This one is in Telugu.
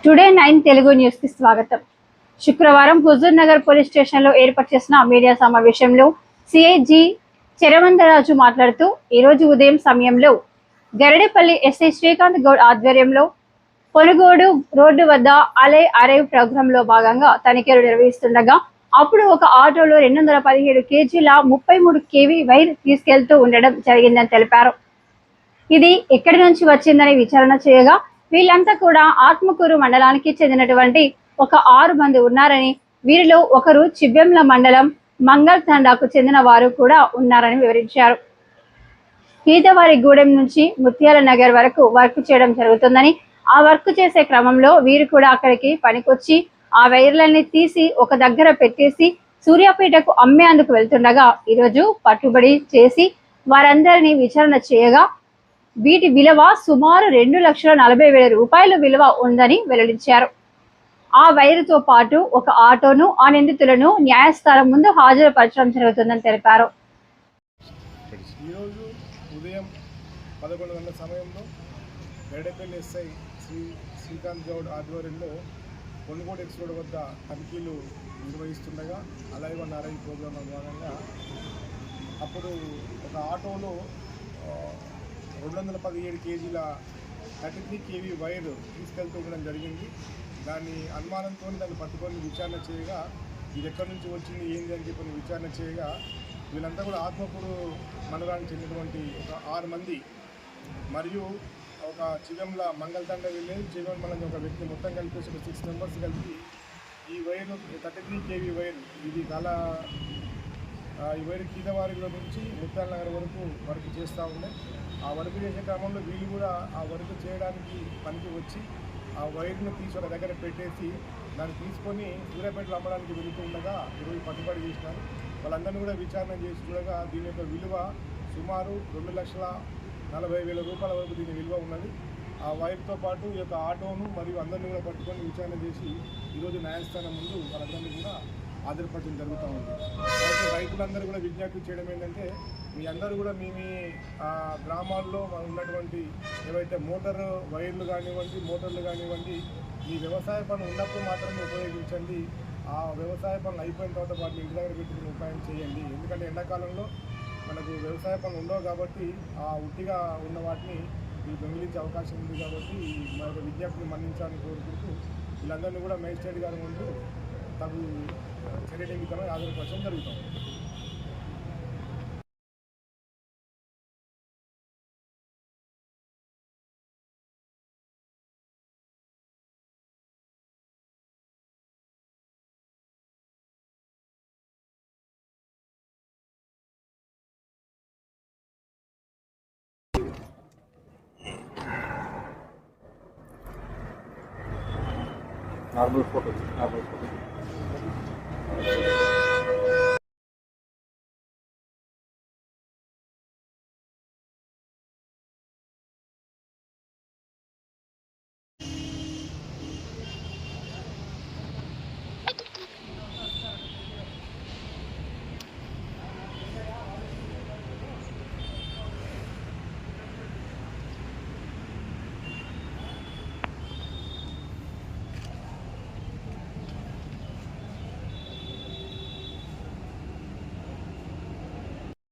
టుడే 9 తెలుగు న్యూస్ కి స్వాగతం. శుక్రవారం హుజూర్ నగర్ పోలీస్ స్టేషన్ లో ఏర్పాటు చేసిన మీడియా సమావేశంలో సిఐజి చెరవందరాజు మాట్లాడుతూ ఈ రోజు ఉదయం సమయంలో గరడేపల్లి ఎస్ఐ శ్రీకాంత్ గౌడ్ ఆధ్వర్యంలో పొనుగోడు రోడ్డు వద్ద అరైవ్ ప్రోగ్రామ్ లో భాగంగా తనిఖీలు నిర్వహిస్తుండగా అప్పుడు ఒక ఆటోలో 217 కేజీల 33 కేవీ వైర్ తీసుకెళ్తూ ఉండడం జరిగిందని తెలిపారు. ఇది ఎక్కడి నుంచి వచ్చిందని విచారణ చేయగా వీళ్ళంతా కూడా ఆత్మకూరు మండలానికి చెందినటువంటి ఒక 6 మంది ఉన్నారని, వీరిలో ఒకరు చిబ్బెంల మండలం మంగళ తండాకు చెందిన వారు కూడా ఉన్నారని వివరించారు. ఈదవారి గూడెం నుంచి ముత్యాల నగర్ వరకు వర్క్ చేయడం జరుగుతుందని, ఆ వర్క్ చేసే క్రమంలో వీరు కూడా అక్కడికి పనికొచ్చి ఆ వైర్లన్నీ తీసి ఒక దగ్గర పెట్టేసి సూర్యాపేటకు అమ్మేందుకు వెళ్తుండగా ఈరోజు పట్టుబడి చేసి వారందరినీ విచారణ చేయగా వీటి విలువ సుమారు 2,40,000 రూపాయల విలువ ఉందని వెల్లడించారు. ఆ వైరుతో పాటు ఒక ఆటోను, ఆ నిందితులను న్యాయస్థానం ముందు హాజరుపరచడం జరుగుతుందని తెలిపారు. ఈరోజు ఉదయం 11 గంటల సమయంలో గరడేపల్లి ఎస్ఐ శ్రీకాంత్ గౌడ్ ఆధ్వర్యంలో కొనుగోడు ఎక్స్ రోడ్ వద్ద తనిఖీలు నిర్వహిస్తుండగా అలైవ్ ప్రోగ్రాంలో భాగంగా అప్పుడు ఒక ఆటోలో 217 కేజీల 33 కేవీ వైర్ తీసుకెళ్తూ ఉండడం జరిగింది. దాని అనుమానంతో దాన్ని పట్టుకొని విచారణ చేయగా ఇది ఎక్కడి నుంచి వచ్చింది ఏంటి అని చెప్పి విచారణ చేయగా వీళ్ళంతా కూడా ఆత్మకూరు మండలానికి చెందినటువంటి ఒక 6 మంది మరియు ఒక చిగంల మంగళతండ విలేజ్ చిగం మండలం ఒక వ్యక్తి మొత్తం కలిపి 6 మెంబర్స్ కలిపి ఈ వైర్ 33 కేవీ వైర్ ఇది ఈ వైర్ కీదవారిలో నుంచి ముత్యాల నగర్ వరకు వర్క్ చేస్తూ ఉండే. ఆ వర్క్ చేసే క్రమంలో వీళ్ళు కూడా ఆ వర్క్ చేయడానికి పనికి వచ్చి ఆ వైర్ను తీసి ఒక దగ్గర పెట్టేసి దాన్ని తీసుకొని సూర్యాపేటలో అమ్మడానికి వెళుతూ ఉండగా ఈరోజు పట్టుబడి చేసినారు. వాళ్ళందరినీ కూడా విచారణ చేసి చూడగా దీని యొక్క విలువ సుమారు 2,40,000 రూపాయల వరకు దీని విలువ ఉన్నది. ఆ వైర్తో పాటు ఈ యొక్క ఆటోను మరియు అందరినీ కూడా పట్టుకొని విచారణ చేసి ఈరోజు న్యాయస్థానం ముందు వాళ్ళందరినీ కూడా హాజరుపరచడం జరుగుతూ ఉంది. కాబట్టి రైతులందరూ కూడా విజ్ఞప్తి చేయడం ఏంటంటే మీ అందరూ కూడా మీ గ్రామాల్లో ఉన్నటువంటి ఏవైతే మోటార్ వైర్లు కానివ్వండి, మోటార్లు కానివ్వండి, మీ వ్యవసాయ పనులు ఉన్నప్పుడు మాత్రమే ఉపయోగించండి. ఆ వ్యవసాయ పనులు అయిపోయిన తర్వాత వాటిని ఇంటి దగ్గర పెట్టుకుని ఉపాయం చేయండి. ఎందుకంటే ఎండాకాలంలో మనకు వ్యవసాయ పనులు ఉండవు కాబట్టి ఆ ఉట్టిగా ఉన్న వాటిని మీరు దొంగిలించే అవకాశం ఉంది. కాబట్టి మన విజ్ఞప్తిని మన్నించాలని కోరుకుంటూ వీళ్ళందరినీ కూడా మేజిస్ట్రేట్ గారి ముందు తగు చర్య నిమిత్తమై హాజరుపరచడం జరుగుతుంది. Normal photo